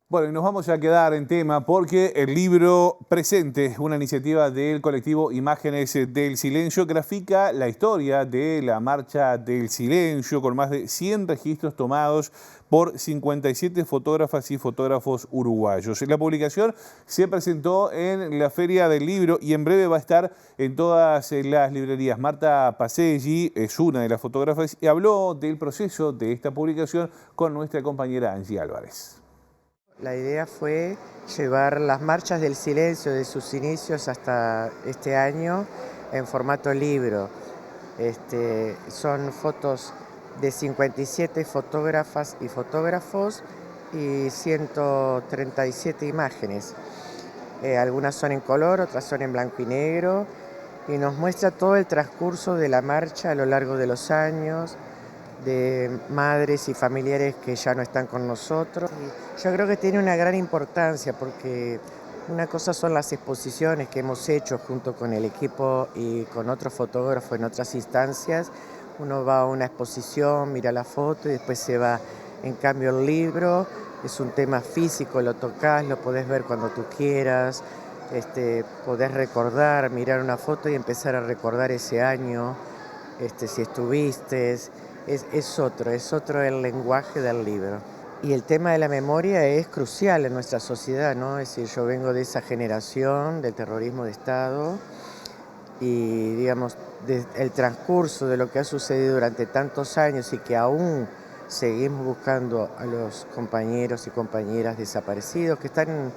Bueno, y nos vamos a quedar en tema porque el libro Presente, una iniciativa del colectivo Imágenes del Silencio, grafica la historia de la Marcha del Silencio con más de 100 registros tomados por 57 fotógrafas y fotógrafos uruguayos. La publicación se presentó en la Feria del Libro y en breve va a estar en todas las librerías. Marta Paselli es una de las fotógrafas y habló del proceso de esta publicación con nuestra compañera Angie Álvarez. La idea fue llevar las marchas del silencio de sus inicios hasta este año en formato libro. Son fotos de 57 fotógrafas y fotógrafos y 137 imágenes. Algunas son en color, otras son en blanco y negro, y nos muestra todo el transcurso de la marcha a lo largo de los años, de madres y familiares que ya no están con nosotros. Y yo creo que tiene una gran importancia porque una cosa son las exposiciones que hemos hecho junto con el equipo y con otros fotógrafos en otras instancias. Uno va a una exposición, mira la foto y después se va. En cambio el libro es un tema físico, lo tocas, lo podés ver cuando tú quieras, podés recordar, mirar una foto y empezar a recordar ese año, si estuviste. Es otro el lenguaje del libro. Y el tema de la memoria es crucial en nuestra sociedad, ¿no? Es decir, yo vengo de esa generación del terrorismo de Estado y, digamos, el transcurso de lo que ha sucedido durante tantos años y que aún seguimos buscando a los compañeros y compañeras desaparecidos que están,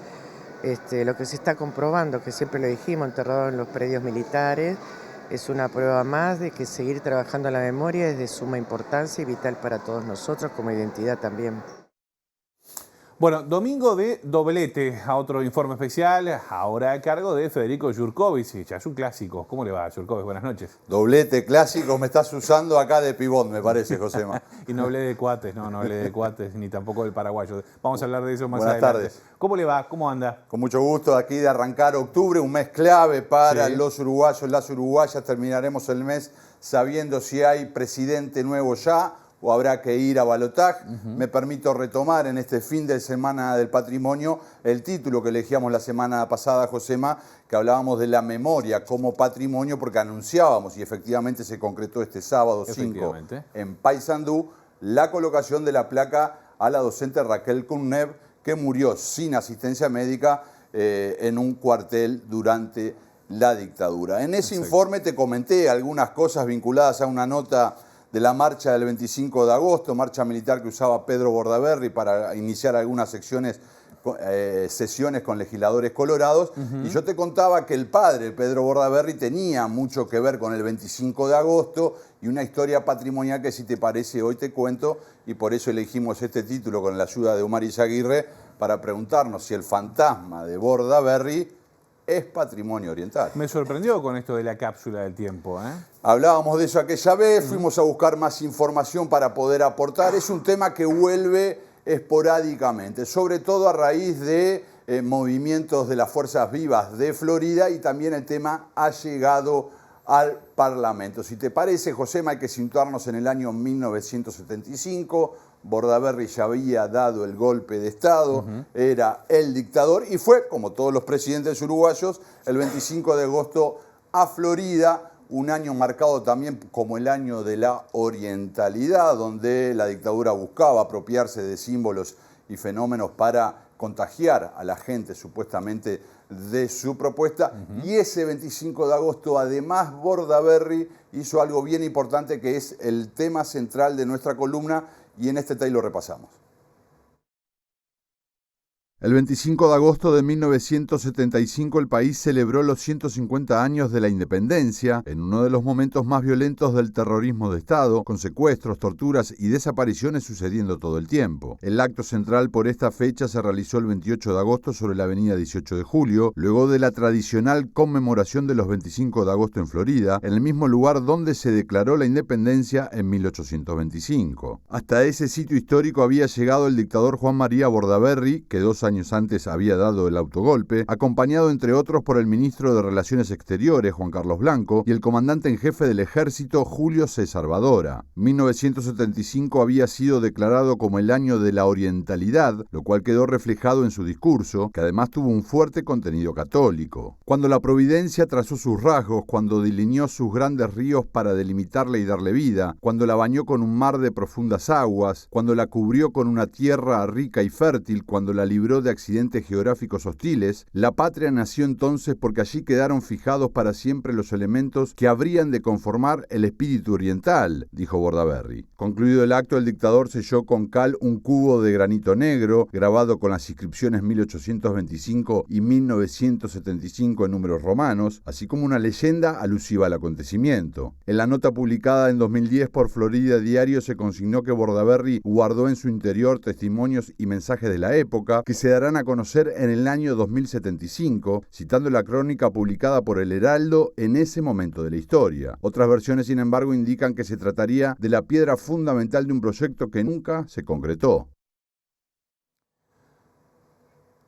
lo que se está comprobando, que siempre lo dijimos, enterrados en los predios militares. Es una prueba más de que seguir trabajando la memoria es de suma importancia y vital para todos nosotros como identidad también. Bueno, domingo de doblete, a otro informe especial, ahora a cargo de Federico Jurkovic. Ya es un clásico. ¿Cómo le va, Jurkovic? Buenas noches. Doblete clásico, me estás usando acá de pivot, me parece, Josema. Y no hablé de cuates, no hablé de cuates, ni tampoco del paraguayo. Vamos a hablar de eso más Buenas adelante. tardes. ¿Cómo le va? ¿Cómo anda? Con mucho gusto, aquí de arrancar octubre, un mes clave para los uruguayos, las uruguayas. Terminaremos el mes sabiendo si hay presidente nuevo ya o habrá que ir a balotaje. Me permito retomar en este fin de semana del patrimonio el título que elegíamos la semana pasada, Josema, que hablábamos de la memoria como patrimonio, porque anunciábamos, y efectivamente se concretó este sábado 5 en Paysandú, la colocación de la placa a la docente Raquel Kurnev, que murió sin asistencia médica en un cuartel durante la dictadura. En ese informe te comenté algunas cosas vinculadas a una nota de la marcha del 25 de agosto, marcha militar que usaba Pedro Bordaberry para iniciar algunas sesiones con legisladores colorados. Y yo te contaba que el padre, Pedro Bordaberry, tenía mucho que ver con el 25 de agosto y una historia patrimonial que, si te parece, hoy te cuento, y por eso elegimos este título con la ayuda de Omar Izaguirre para preguntarnos si el fantasma de Bordaberry es patrimonio oriental. Me sorprendió con esto de la cápsula del tiempo, ¿eh? Hablábamos de eso aquella vez, fuimos a buscar más información para poder aportar. Es un tema que vuelve esporádicamente, sobre todo a raíz de movimientos de las fuerzas vivas de Florida, y también el tema ha llegado al Parlamento. Si te parece, Josema, hay que situarnos en el año 1975. Bordaberry ya había dado el golpe de Estado, era el dictador, y fue, como todos los presidentes uruguayos, el 25 de agosto a Florida, un año marcado también como el año de la orientalidad, donde la dictadura buscaba apropiarse de símbolos y fenómenos para contagiar a la gente supuestamente de su propuesta. Y ese 25 de agosto, además, Bordaberry hizo algo bien importante, que es el tema central de nuestra columna, y en este tail lo repasamos. El 25 de agosto de 1975 el país celebró los 150 años de la independencia en uno de los momentos más violentos del terrorismo de Estado, con secuestros, torturas y desapariciones sucediendo todo el tiempo. El acto central por esta fecha se realizó el 28 de agosto sobre la avenida 18 de Julio, luego de la tradicional conmemoración de los 25 de agosto en Florida, en el mismo lugar donde se declaró la independencia en 1825. Hasta ese sitio histórico había llegado el dictador Juan María Bordaberry, que 2 años antes había dado el autogolpe, acompañado entre otros por el ministro de Relaciones Exteriores, Juan Carlos Blanco, y el comandante en jefe del ejército, Julio César Badora. 1975 había sido declarado como el año de la orientalidad, lo cual quedó reflejado en su discurso, que además tuvo un fuerte contenido católico. Cuando la providencia trazó sus rasgos, cuando delineó sus grandes ríos para delimitarla y darle vida, cuando la bañó con un mar de profundas aguas, cuando la cubrió con una tierra rica y fértil, cuando la libró de accidentes geográficos hostiles, la patria nació entonces porque allí quedaron fijados para siempre los elementos que habrían de conformar el espíritu oriental, dijo Bordaberry. Concluido el acto, el dictador selló con cal un cubo de granito negro, grabado con las inscripciones 1825 y 1975 en números romanos, así como una leyenda alusiva al acontecimiento. En la nota publicada en 2010 por Florida Diario se consignó que Bordaberry guardó en su interior testimonios y mensajes de la época que se darán a conocer en el año 2075, citando la crónica publicada por El Heraldo en ese momento de la historia. Otras versiones, sin embargo, indican que se trataría de la piedra fundamental de un proyecto que nunca se concretó.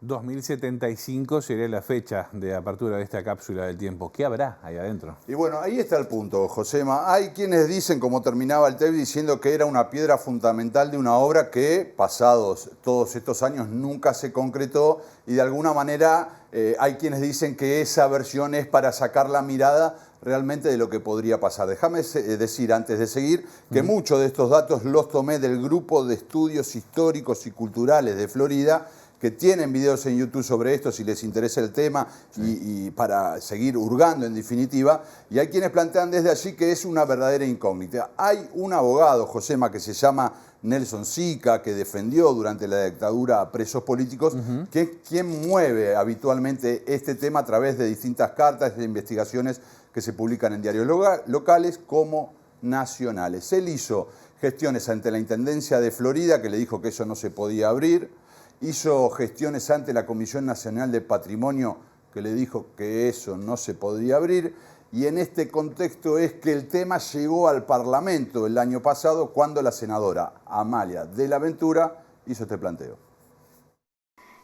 2075 sería la fecha de apertura de esta cápsula del tiempo. ¿Qué habrá ahí adentro? Y bueno, ahí está el punto, Josema. Hay quienes dicen, como terminaba el TEV, diciendo que era una piedra fundamental de una obra que, pasados todos estos años, nunca se concretó, y de alguna manera hay quienes dicen que esa versión es para sacar la mirada realmente de lo que podría pasar. Déjame decir, antes de seguir, que muchos de estos datos los tomé del Grupo de Estudios Históricos y Culturales de Florida, que tienen videos en YouTube sobre esto si les interesa el tema, y para seguir hurgando en definitiva. Y hay quienes plantean desde allí que es una verdadera incógnita. Hay un abogado, Josema, que se llama Nelson Sica, que defendió durante la dictadura a presos políticos, que es quien mueve habitualmente este tema a través de distintas cartas de investigaciones que se publican en diarios locales como nacionales. Él hizo gestiones ante la Intendencia de Florida, que le dijo que eso no se podía abrir. Hizo gestiones ante la Comisión Nacional de Patrimonio, que le dijo que eso no se podía abrir. Y en este contexto es que el tema llegó al Parlamento el año pasado, cuando la senadora Amalia de la Ventura hizo este planteo.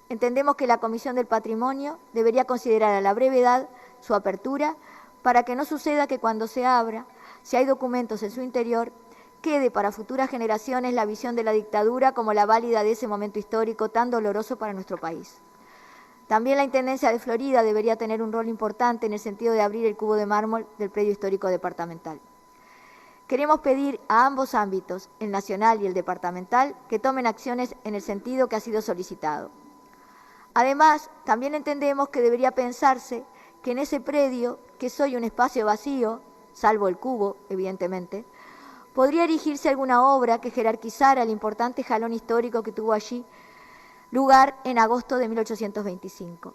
Entendemos que la Comisión del Patrimonio debería considerar a la brevedad su apertura, para que no suceda que cuando se abra, si hay documentos en su interior, quede para futuras generaciones la visión de la dictadura como la válida de ese momento histórico tan doloroso para nuestro país. También la Intendencia de Florida debería tener un rol importante en el sentido de abrir el cubo de mármol del predio histórico departamental. Queremos pedir a ambos ámbitos, el nacional y el departamental, que tomen acciones en el sentido que ha sido solicitado. Además, también entendemos que debería pensarse que en ese predio, que es hoy un espacio vacío, salvo el cubo, evidentemente, podría erigirse alguna obra que jerarquizara el importante jalón histórico que tuvo allí lugar en agosto de 1825.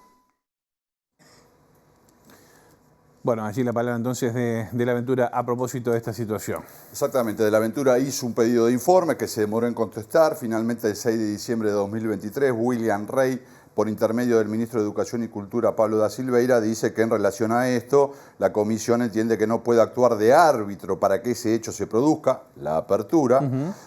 Bueno, allí la palabra entonces de la Ventura a propósito de esta situación. Exactamente, de la Ventura hizo un pedido de informe que se demoró en contestar. Finalmente, el 6 de diciembre de 2023, William Rey, por intermedio del ministro de Educación y Cultura, Pablo da Silveira, dice que en relación a esto, la comisión entiende que no puede actuar de árbitro para que ese hecho se produzca, la apertura,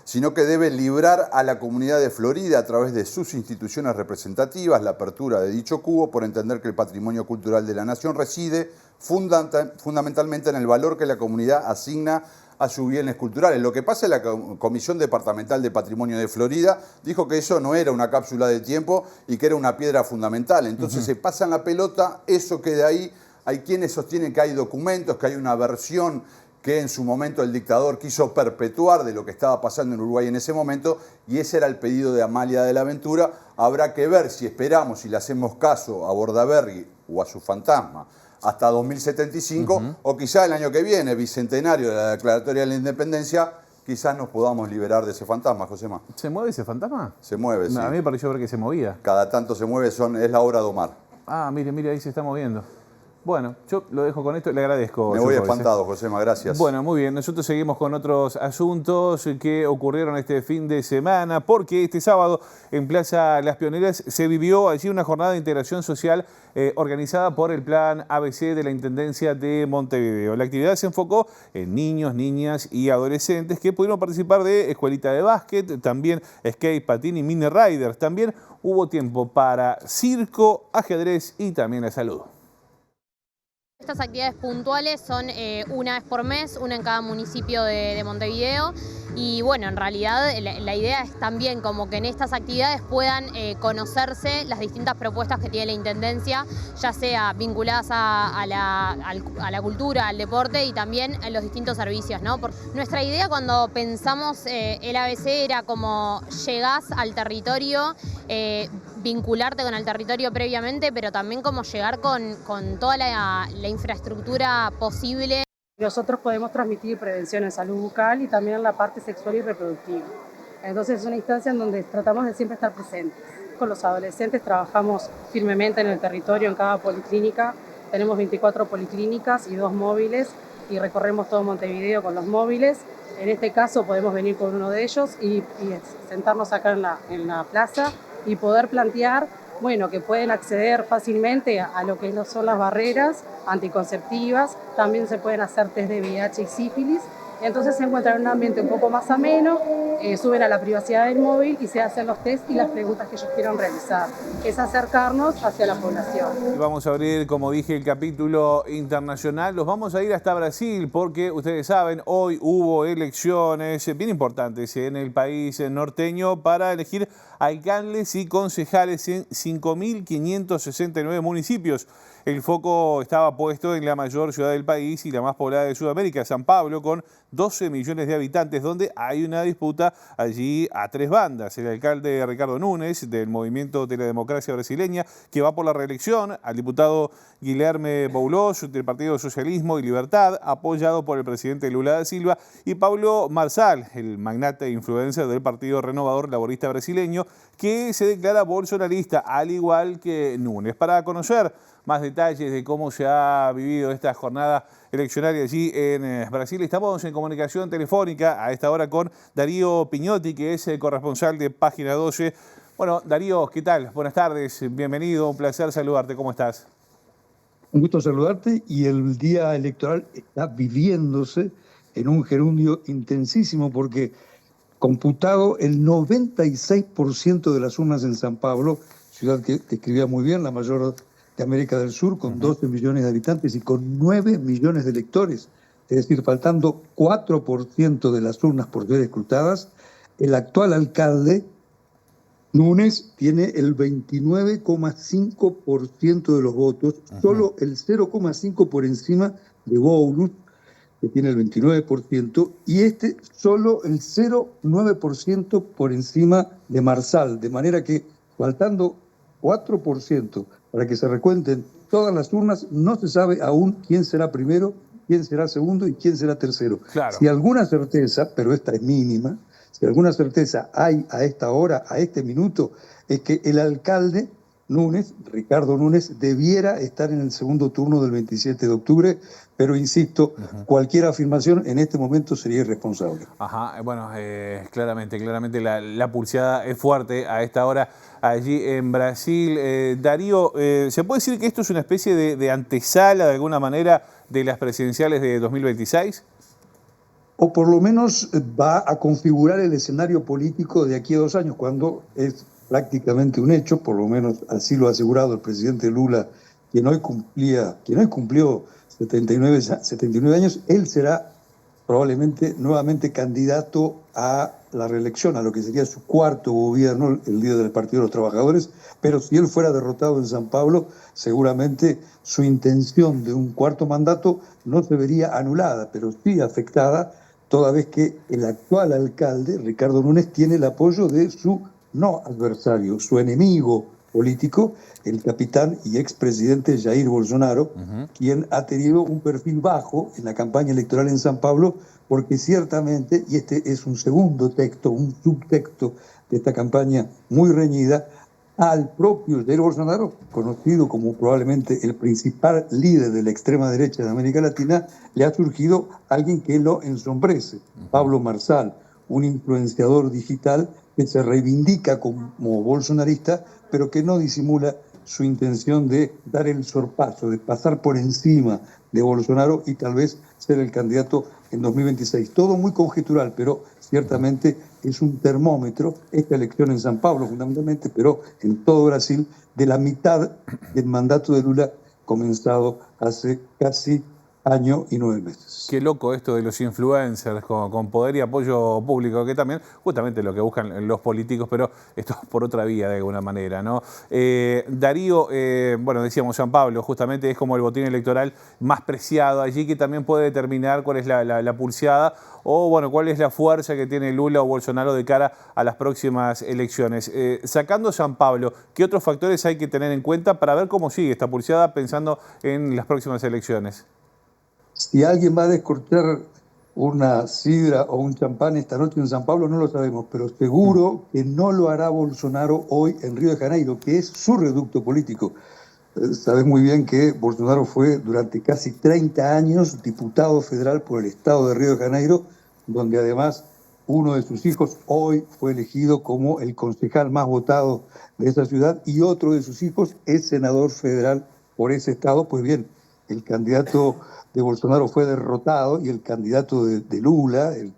sino que debe librar a la comunidad de Florida a través de sus instituciones representativas la apertura de dicho cubo, por entender que el patrimonio cultural de la nación reside fundamentalmente en el valor que la comunidad asigna a sus bienes culturales. Lo que pasa es que la Comisión Departamental de Patrimonio de Florida dijo que eso no era una cápsula del tiempo y que era una piedra fundamental. Entonces se pasan la pelota, eso queda ahí. Hay quienes sostienen que hay documentos, que hay una versión que en su momento el dictador quiso perpetuar de lo que estaba pasando en Uruguay en ese momento, y ese era el pedido de Amalia de la Ventura. Habrá que ver si esperamos, si le hacemos caso a Bordaberry o a su fantasma hasta 2075, o quizá el año que viene, bicentenario de la Declaratoria de la Independencia, quizás nos podamos liberar de ese fantasma, Josema. ¿Se mueve ese fantasma? Se mueve, sí. A mí me pareció ver que se movía. Cada tanto se mueve, es la hora de Omar. Ah, mire, ahí se está moviendo. Bueno, yo lo dejo con esto, le agradezco. Me voy espantado, Josema, gracias. Bueno, muy bien, nosotros seguimos con otros asuntos que ocurrieron este fin de semana, porque este sábado en Plaza Las Pioneras se vivió allí una jornada de integración social organizada por el Plan ABC de la Intendencia de Montevideo. La actividad se enfocó en niños, niñas y adolescentes que pudieron participar de escuelita de básquet, también skate, patín y mini riders. También hubo tiempo para circo, ajedrez y también la salud. Estas actividades puntuales son una vez por mes, una en cada municipio de Montevideo, y bueno, en realidad la idea es también como que en estas actividades puedan conocerse las distintas propuestas que tiene la Intendencia, ya sea vinculadas a la cultura, al deporte y también a los distintos servicios, ¿no? Nuestra idea cuando pensamos el ABC era como llegás al territorio, vincularte con el territorio previamente, pero también como llegar con toda la infraestructura posible. Nosotros podemos transmitir prevención en salud bucal y también en la parte sexual y reproductiva. Entonces es una instancia en donde tratamos de siempre estar presentes. Con los adolescentes trabajamos firmemente en el territorio, en cada policlínica. Tenemos 24 policlínicas y 2 móviles y recorremos todo Montevideo con los móviles. En este caso podemos venir con uno de ellos y sentarnos acá en la plaza y poder plantear, bueno, que pueden acceder fácilmente a lo que son las barreras anticonceptivas, también se pueden hacer test de VIH y sífilis, entonces se encuentran en un ambiente un poco más ameno, suben a la privacidad del móvil y se hacen los test y las preguntas que ellos quieran realizar. Es acercarnos hacia la población. Vamos a abrir, como dije, el capítulo internacional. Los vamos a ir hasta Brasil porque ustedes saben, hoy hubo elecciones bien importantes en el país norteño para elegir alcaldes y concejales en 5.569 municipios. El foco estaba puesto en la mayor ciudad del país y la más poblada de Sudamérica, San Pablo, con 12 millones de habitantes, donde hay una disputa allí a 3 bandas. El alcalde Ricardo Nunes, del Movimiento de la Democracia Brasileña, que va por la reelección, al diputado Guilherme Boulos, del Partido Socialismo y Libertad, apoyado por el presidente Lula da Silva, y Pablo Marçal, el magnate e influencer del Partido Renovador Laborista Brasileño, que se declara bolsonarista, al igual que Nunes. Para conocer más detalles de cómo se ha vivido esta jornada eleccionaria allí en Brasil, estamos en comunicación telefónica a esta hora con Darío Piñotti, que es el corresponsal de Página 12. Bueno, Darío, ¿qué tal? Buenas tardes, bienvenido, un placer saludarte, ¿cómo estás? Un gusto saludarte, y el día electoral está viviéndose en un gerundio intensísimo porque computado el 96% de las urnas en San Pablo, ciudad que describía muy bien, la mayor de América del Sur, con 12 millones de habitantes y con 9 millones de electores, es decir, faltando 4% de las urnas por ser escrutadas, el actual alcalde, Nunes, tiene el 29,5% de los votos, solo el 0,5% por encima de Boulos, que tiene el 29%, y solo el 0,9% por encima de Marçal, de manera que faltando 4% para que se recuenten todas las urnas, no se sabe aún quién será primero, quién será segundo y quién será tercero. Claro. Si alguna certeza, pero esta es mínima, si alguna certeza hay a esta hora, a este minuto, es que el alcalde Nunes, Ricardo Nunes, debiera estar en el segundo turno del 27 de octubre, pero insisto, cualquier afirmación en este momento sería irresponsable. Ajá, bueno, claramente la pulseada es fuerte a esta hora allí en Brasil. Darío, ¿se puede decir que esto es una especie de antesala de alguna manera de las presidenciales de 2026? O por lo menos va a configurar el escenario político de aquí a 2 años, cuando es prácticamente un hecho, por lo menos así lo ha asegurado el presidente Lula, quien hoy cumplió 79 años, él será probablemente nuevamente candidato a la reelección, a lo que sería su 4º gobierno, el líder del Partido de los Trabajadores, pero si él fuera derrotado en San Pablo, seguramente su intención de un 4º mandato no se vería anulada, pero sí afectada, toda vez que el actual alcalde, Ricardo Nunes, tiene el apoyo de su no adversario, su enemigo político, el capitán y expresidente Jair Bolsonaro, quien ha tenido un perfil bajo en la campaña electoral en San Pablo, porque ciertamente, y este es un segundo texto, un subtexto de esta campaña muy reñida, al propio Jair Bolsonaro, conocido como probablemente el principal líder de la extrema derecha de América Latina, le ha surgido alguien que lo ensombrece, Pablo Marsal, un influenciador digital que se reivindica como bolsonarista, pero que no disimula su intención de dar el sorpaso, de pasar por encima de Bolsonaro y tal vez ser el candidato en 2026. Todo muy conjetural, pero ciertamente es un termómetro, esta elección en San Pablo fundamentalmente, pero en todo Brasil, de la mitad del mandato de Lula comenzado hace casi año y 9 meses. Qué loco esto de los influencers con poder y apoyo público, que también justamente lo que buscan los políticos, pero esto por otra vía de alguna manera, ¿no? Darío, bueno, decíamos San Pablo, justamente es como el botín electoral más preciado allí, que también puede determinar cuál es la pulseada o, bueno, cuál es la fuerza que tiene Lula o Bolsonaro de cara a las próximas elecciones. Sacando San Pablo, ¿qué otros factores hay que tener en cuenta para ver cómo sigue esta pulseada pensando en las próximas elecciones? Si alguien va a descorchar una sidra o un champán esta noche en San Pablo, no lo sabemos, pero seguro que no lo hará Bolsonaro hoy en Río de Janeiro, que es su reducto político. Sabes muy bien que Bolsonaro fue durante casi 30 años diputado federal por el estado de Río de Janeiro, donde además uno de sus hijos hoy fue elegido como el concejal más votado de esa ciudad y otro de sus hijos es senador federal por ese estado. Pues bien, el candidato de Bolsonaro fue derrotado y el candidato de Lula, el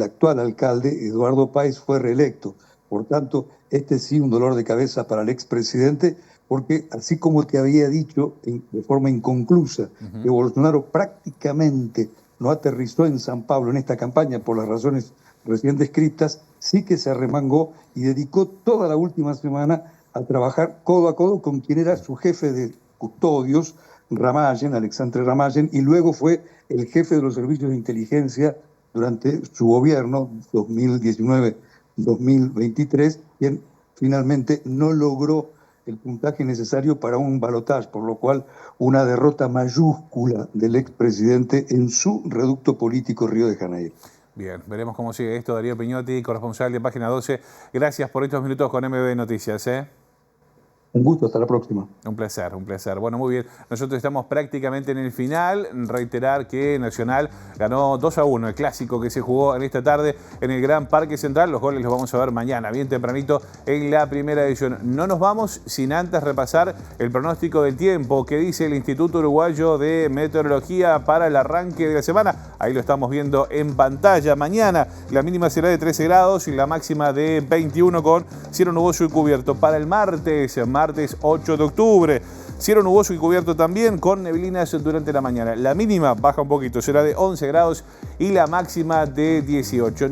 actual alcalde, Eduardo Paes, fue reelecto. Por tanto, este sí un dolor de cabeza para el expresidente, porque así como te había dicho de forma inconclusa que Bolsonaro prácticamente no aterrizó en San Pablo en esta campaña por las razones recién descritas, sí que se arremangó y dedicó toda la última semana a trabajar codo a codo con quien era su jefe de custodios, Ramayen, Alexandre Ramayen, y luego fue el jefe de los servicios de inteligencia durante su gobierno 2019-2023, quien finalmente no logró el puntaje necesario para un balotaje, por lo cual una derrota mayúscula del expresidente en su reducto político Río de Janeiro. Bien, veremos cómo sigue esto. Darío Piñotti, corresponsal de Página 12. Gracias por estos minutos con MB Noticias. Un gusto, hasta la próxima. Un placer, un placer. Bueno, muy bien. Nosotros estamos prácticamente en el final. Reiterar que Nacional ganó 2-1, el clásico que se jugó en esta tarde en el Gran Parque Central. Los goles los vamos a ver mañana, bien tempranito, en la primera edición. No nos vamos sin antes repasar el pronóstico del tiempo que dice el Instituto Uruguayo de Meteorología para el arranque de la semana. Ahí lo estamos viendo en pantalla. Mañana la mínima será de 13 grados y la máxima de 21 con cielo nuboso y cubierto. Para el martes 8 de octubre. Cielo nuboso y cubierto también con neblinas durante la mañana. La mínima baja un poquito, será de 11 grados y la máxima de 18.